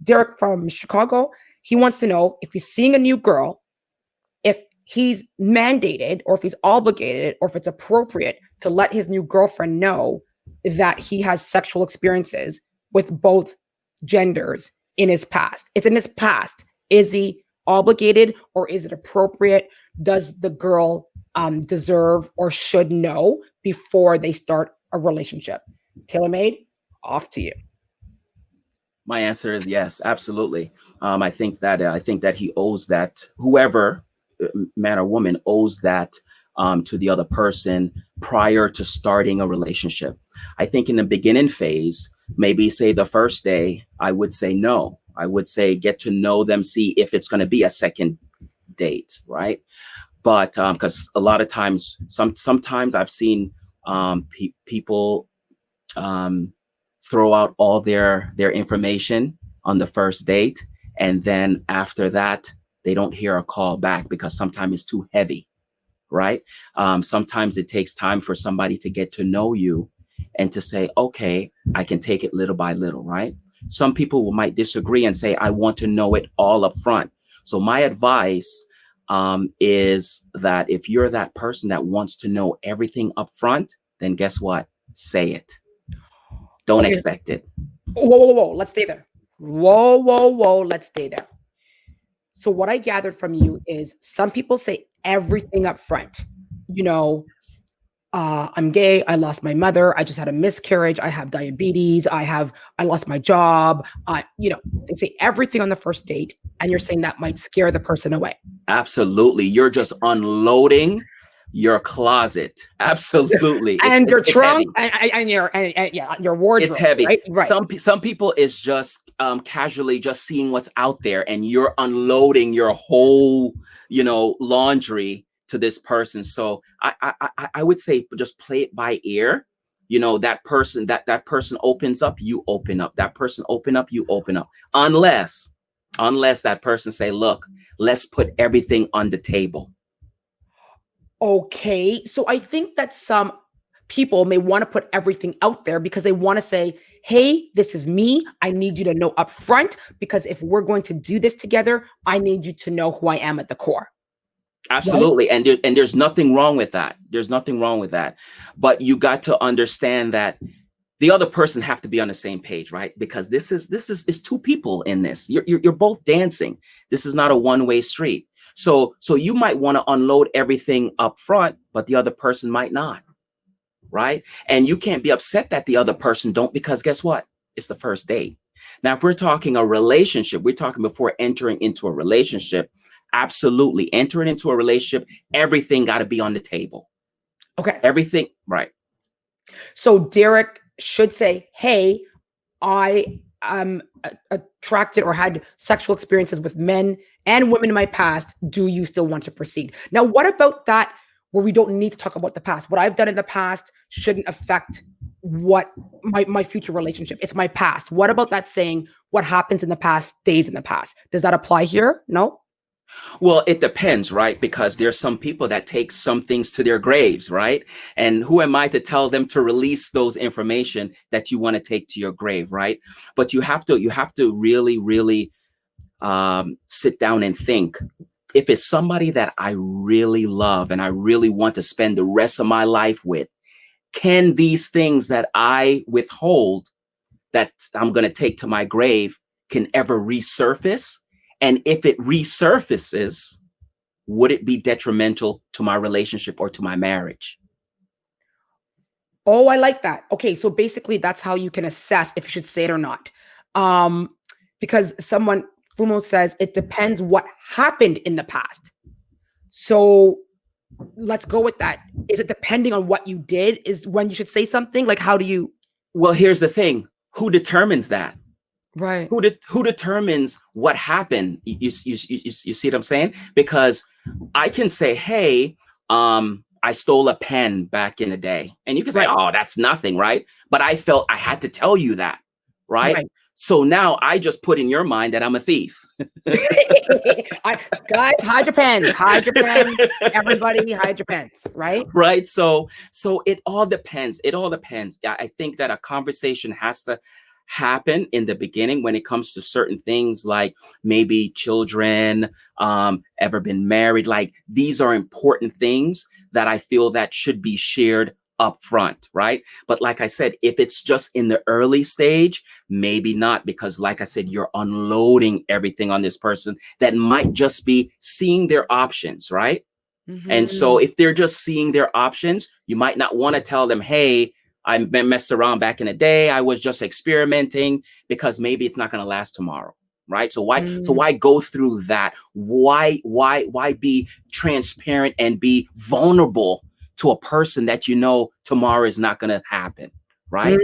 Derek from Chicago, he wants to know if he's seeing a new girl, if he's mandated or if he's obligated or if it's appropriate to let his new girlfriend know that he has sexual experiences with both genders in his past. It's in his past. Is he obligated or is it appropriate? Does the girl deserve or should know before they start a relationship? TaylorMade, off to you. My answer is yes, absolutely. I think that he owes that, whoever, man or woman, owes that to the other person prior to starting a relationship. I think in the beginning phase, maybe say the first day, I would say no. I would say get to know them, see if it's going to be a second date, right? But because a lot of times, sometimes I've seen people throw out all their information on the first date, and then after that they don't hear a call back because sometimes it's too heavy, right? Sometimes it takes time for somebody to get to know you and to say, okay, I can take it little by little, right? Some people might disagree and say, I want to know it all up front. So my advice is that if you're that person that wants to know everything up front, then guess what? Say it. Don't expect it. Whoa. Let's stay there. Whoa. Let's stay there. So what I gathered from you is some people say everything up front. You know, I'm gay. I lost my mother. I just had a miscarriage. I have diabetes. I lost my job. They say everything on the first date, and you're saying that might scare the person away. Absolutely. You're just unloading your closet. And your trunk and your wardrobe. It's heavy. Right. Some people is just casually just seeing what's out there, and you're unloading your whole laundry to this person. So I would say just play it by ear. That person opens up, you open up. That person open up, you open up. Unless that person say, look, let's put everything on the table. Okay, so I think that some people may want to put everything out there because they want to say, hey, this is me. I need you to know up front, because if we're going to do this together, I need you to know who I am at the core. Absolutely. Right? And there's nothing wrong with that. There's nothing wrong with that. But you got to understand that the other person have to be on the same page, right? Because this is two people in this. You're both dancing. This is not a one-way street. So you might want to unload everything up front, but the other person might not, right? And you can't be upset that the other person don't, because guess what? It's the first date. Now, if we're talking a relationship, we're talking before entering into a relationship, absolutely. Entering into a relationship, everything got to be on the table. Okay. Everything, right. So Derek should say, hey, I am attracted or had sexual experiences with men and women in my past. Do you still want to proceed? Now, what about that where we don't need to talk about the past? What I've done in the past shouldn't affect what my future relationship. It's my past. What about that saying what happens in the past stays in the past? Does that apply here? No? Well, it depends, right? Because there's some people that take some things to their graves, right? And who am I to tell them to release those information that you want to take to your grave, right? But you have to really, really sit down and think. If it's somebody that I really love and I really want to spend the rest of my life with, can these things that I withhold that I'm going to take to my grave can ever resurface? And if it resurfaces, would it be detrimental to my relationship or to my marriage? Oh, I like that. Okay, so basically that's how you can assess if you should say it or not. Because Fumo says it depends what happened in the past. So let's go with that. Is it depending on what you did is when you should say something? Like, how do you? Well, here's the thing. Who determines that? Right. Who determines what happened? You see what I'm saying? Because I can say, hey, I stole a pen back in the day. And you can say, oh, that's nothing, right? But I felt I had to tell you that, right? So now I just put in your mind that I'm a thief. Guys, hide your pens. Hide your pens. Everybody hide your pens, right? Right. So it all depends. It all depends. I think that a conversation has happen in the beginning when it comes to certain things like maybe children, ever been married. Like these are important things that I feel that should be shared up front, right? But like I said, if it's just in the early stage, maybe not, because like I said, you're unloading everything on this person that might just be seeing their options, right? And so Mhm. if they're just seeing their options, you might not want to tell them, hey, I messed around back in the day. I was just experimenting, because maybe it's not going to last tomorrow. Right. So Mm. why go through that? Why be transparent and be vulnerable to a person that you know tomorrow is not going to happen? Right.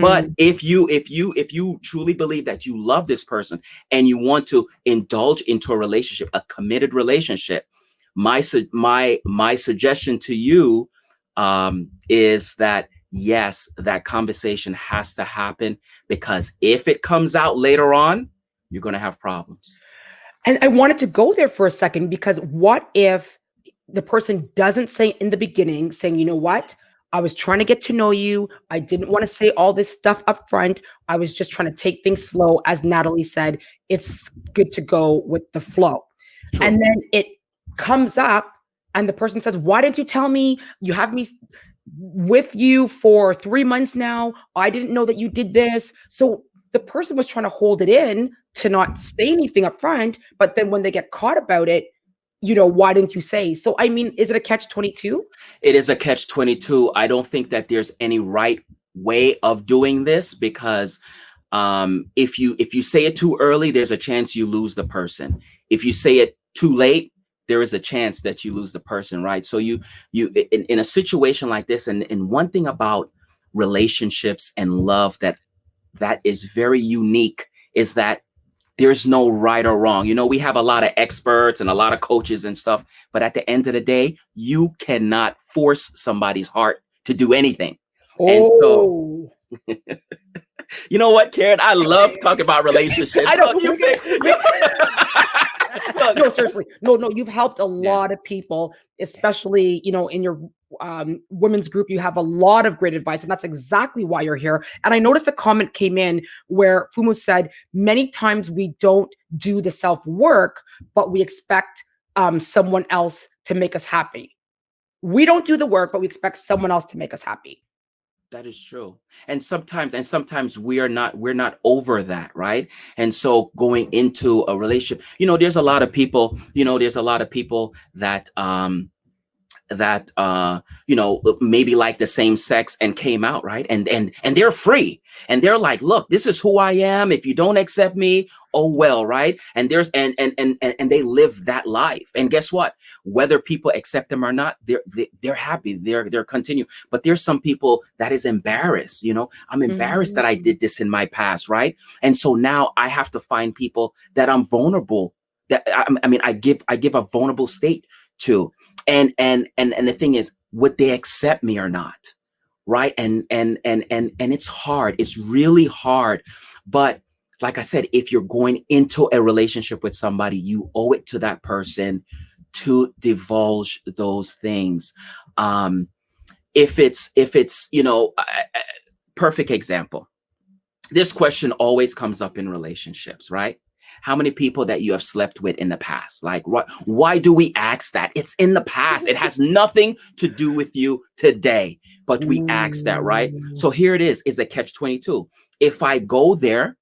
But Mm. if you truly believe that you love this person and you want to indulge into a relationship, a committed relationship, my suggestion to you is that yes, that conversation has to happen, because if it comes out later on, you're going to have problems. And I wanted to go there for a second because what if the person doesn't say in the beginning, saying, you know what? I was trying to get to know you. I didn't want to say all this stuff up front. I was just trying to take things slow. As Natalie said, it's good to go with the flow. And True. then it comes up, and the person says, why didn't you tell me? You have me with you for 3 months now. I didn't know that you did this. So the person was trying to hold it in to not say anything up front. But then when they get caught about it, why didn't you say? So, I mean, is it a catch 22? It is a catch 22. I don't think that there's any right way of doing this, because if you say it too early, there's a chance you lose the person. If you say it too late, there is a chance that you lose the person, right? So in a situation like this, and one thing about relationships and love that is very unique is that there's no right or wrong. We have a lot of experts and a lot of coaches and stuff, but at the end of the day, you cannot force somebody's heart to do anything. And so, Oh, you know what, Karen? I love talking about I relationships. know. Look, you think, look, No, seriously. No, no, you've helped a yeah, lot of people, especially, in your women's group. You have a lot of great advice, and that's exactly why you're here. And I noticed a comment came in where Fumu said, many times we don't do the self work, but we expect someone else to make us happy. We don't do the work, but we expect someone else to make us happy. that is true. And sometimes we're not over that, right? And so going into a relationship, there's a lot of people that maybe like the same sex and came out, right, and they're free, and they're like, look, this is who I am. If you don't accept me, oh well, right? And there's and they live that life, and guess what? Whether people accept them or not, they're happy, they're continue. But there's some people that is embarrassed. I'm embarrassed that I Mhm. did this in my past, right? And so now I have to find people that I'm vulnerable, that I mean I give a vulnerable state to. And the thing is, would they accept me or not? Right. And it's hard. It's really hard. But like I said, if you're going into a relationship with somebody, you owe it to that person to divulge those things. um if it's perfect example, this question always comes up in relationships, right? How many people that you have slept with in the past? Like, what? Why do we ask that? It's in the past. It has nothing to do with you today, but we ask that, right? Ooh. So here it is a catch 22. If I go there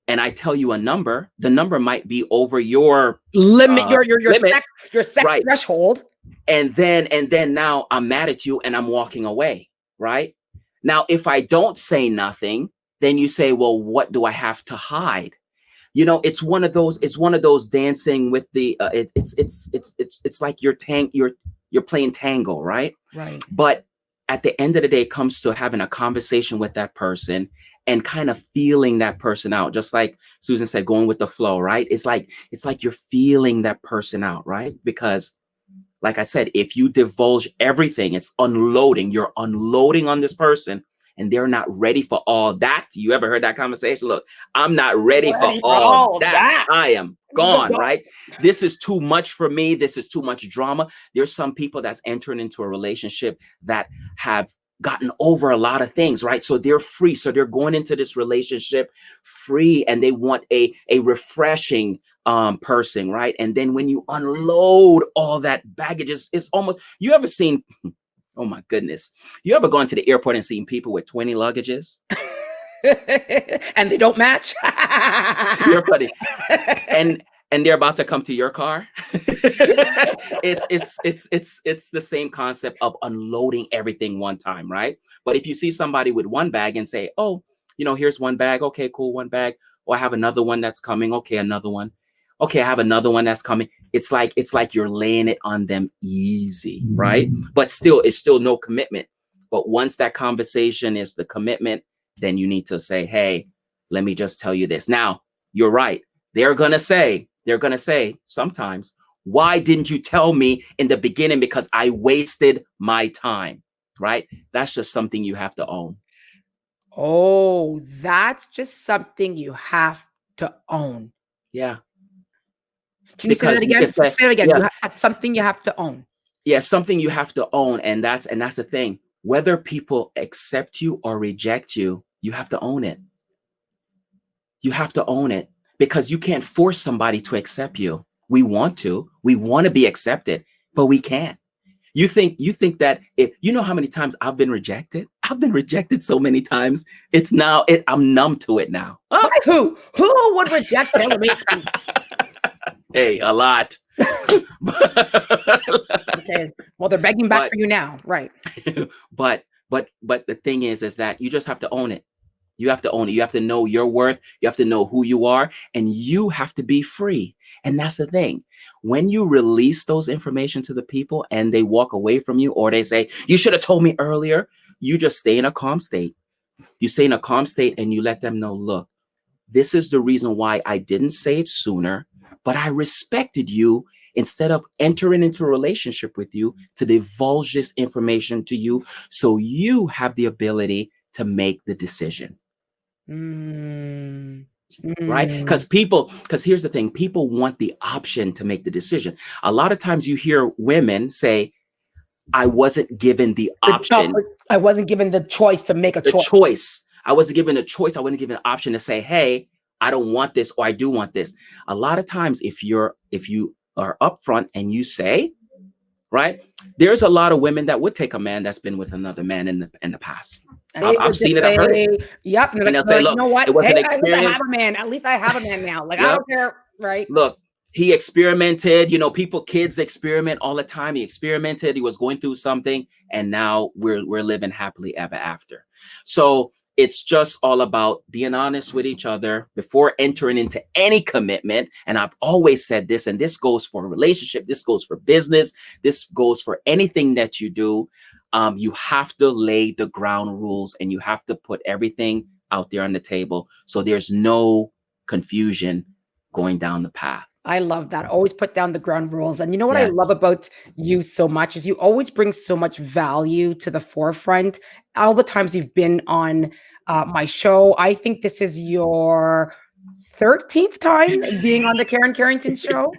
and I tell you a number, the number might be over your Limit your limit, sex right? threshold. And then now I'm mad at you and I'm walking away, right? Now, if I don't say nothing, then you say, well, what do I have to hide? It's one of those dancing with the it's like you're playing tango, right? Right. But at the end of the day, it comes to having a conversation with that person and kind of feeling that person out, just like Susan said, going with the flow, right? It's like you're feeling that person out, right? Because like I said, if you divulge everything, it's unloading. You're unloading on this person, and they're not ready for all that. You ever heard that conversation? Look, I'm not ready for Ready for all all of that. that. I am gone, right? This is too much for me. This is too much drama. There's some people that's entering into a relationship that have gotten over a lot of things, right? So they're free. So they're going into this relationship free, and they want a refreshing person, right? And then when you unload all that baggage, it's almost, you ever seen, oh my goodness, you ever gone to the airport and seen people with 20 luggages? And they don't match. You're funny. And they're about to come to your car. It's the same concept of unloading everything one time, right? But if you see somebody with one bag and say, oh, here's one bag, okay, cool, one bag. Or I have another one that's coming, okay, another one, okay, I have another one that's coming. It's like you're laying it on them easy, right? But still, it's still no commitment. But once that conversation is the commitment, then you need to say, hey, let me just tell you this. Now, you're right. They're going to say sometimes, why didn't you tell me in the beginning? Because I wasted my time, right? That's just something you have to own. Oh, that's just something you have to own. Yeah. Can you say that Because you again? can say, Say it again. yeah, That's something you have to own. yeah, something you have to own. And that's the thing. Whether people accept you or reject you, you have to own it. You have to own it, because you can't force somebody to accept you. We want to be accepted, but we can't. You think that, if you know how many times I've been rejected? I've been rejected so many times. I'm numb to it now. Oh. Who would reject Taylor made speech? Hey, a lot. Okay. Well, they're begging back But for you now, right? but the thing is that you just have to own it. You have to own it. You have to know your worth. You have to know who you are, and you have to be free. And that's the thing. When you release those information to the people and they walk away from you, or they say, you should have told me earlier, you just stay in a calm state. You stay in a calm state and you let them know, look, this is the reason why I didn't say it sooner, but I respected you instead of entering into a relationship with you to divulge this information to you, so you have the ability to make the decision. Mm. Right? Because here's the thing, people want the option to make the decision. A lot of times you hear women say, I wasn't given the option. I wasn't given the choice to make a The choice. choice. I wasn't given a choice. I wasn't given an option to say, hey, I don't want this, or I do want this. A lot of times, if you are upfront and you say, right, there's a lot of women that would take a man that's been with another man in the past. I've seen it. I've heard it. Yep. And they'll say, you look, know what? it was an At least I experience. have a man. At least I have a man now. Like, I Yep. don't care. Right. Look, he experimented. Kids experiment all the time. He experimented. He was going through something, and now we're living happily ever after. So it's just all about being honest with each other before entering into any commitment. And I've always said this, and this goes for a relationship, this goes for business, this goes for anything that you do. You have to lay the ground rules, and you have to put everything out there on the table, so there's no confusion going down the path. I love that. Always put down the ground rules. And you know what I Yes. love about you so much is you always bring so much value to the forefront. All the times you've been on my show, I think this is your 13th time being on the Karen Carrington show.